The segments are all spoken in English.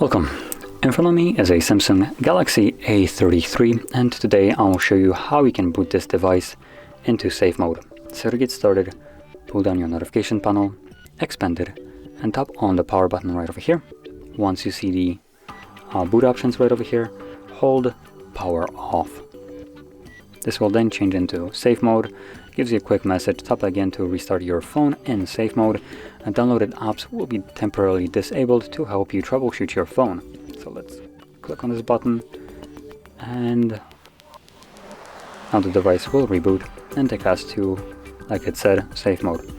Welcome. In front of me is a Samsung Galaxy A33, and today I will show you how you can boot this device into safe mode. So to get started, pull down your notification panel, expand it, and tap on the power button right over here. Once you see the boot options right over here, hold power off. This will then change into safe mode, gives you a quick message, tap again to restart your phone in safe mode, and downloaded apps will be temporarily disabled to help you troubleshoot your phone. So let's click on this button, and now the device will reboot and take us to, like it said, safe mode.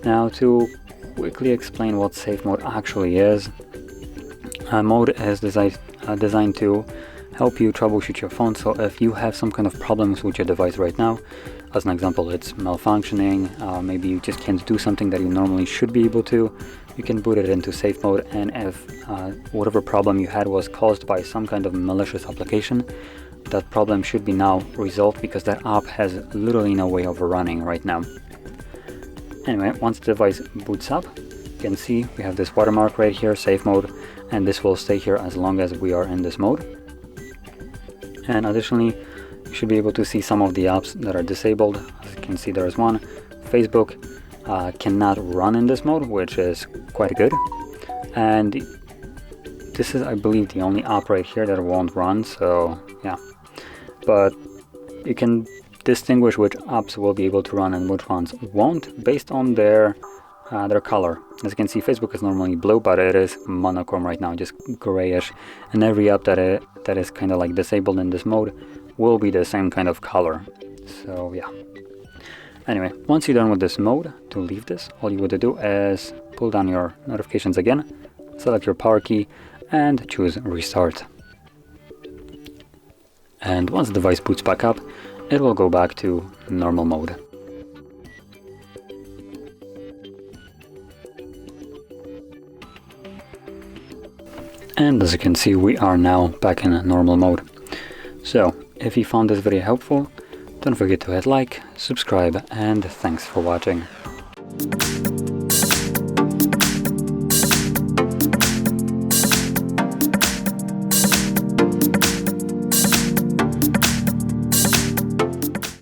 Now to quickly explain what safe mode actually is, mode is designed to help you troubleshoot your phone. So if you have some kind of problems with your device right now, as an example, it's malfunctioning, maybe you just can't do something that you normally should be able to, you can boot it into safe mode, and if whatever problem you had was caused by some kind of malicious application, that problem should be now resolved because that app has literally no way of running right now. Anyway, once the device boots up, you can see we have this watermark right here, safe mode, and this will stay here as long as we are in this mode. And additionally, you should be able to see some of the apps that are disabled. As you can see, there is one. Facebook cannot run in this mode, which is quite good. And this is, I believe, the only app right here that won't run, so yeah. But you can distinguish which apps will be able to run and which ones won't based on their color. As you can see, Facebook is normally blue, but it is monochrome right now, just grayish, and every app that is kind of like disabled in this mode will be the same kind of color. So yeah. Anyway, once you're done with this mode, to leave this, all you would do is pull down your notifications again, select your power key, and choose restart. And once the device boots back up, it will go back to normal mode. And as you can see, we are now back in normal mode. So, if you found this video helpful, don't forget to hit like, subscribe, and thanks for watching.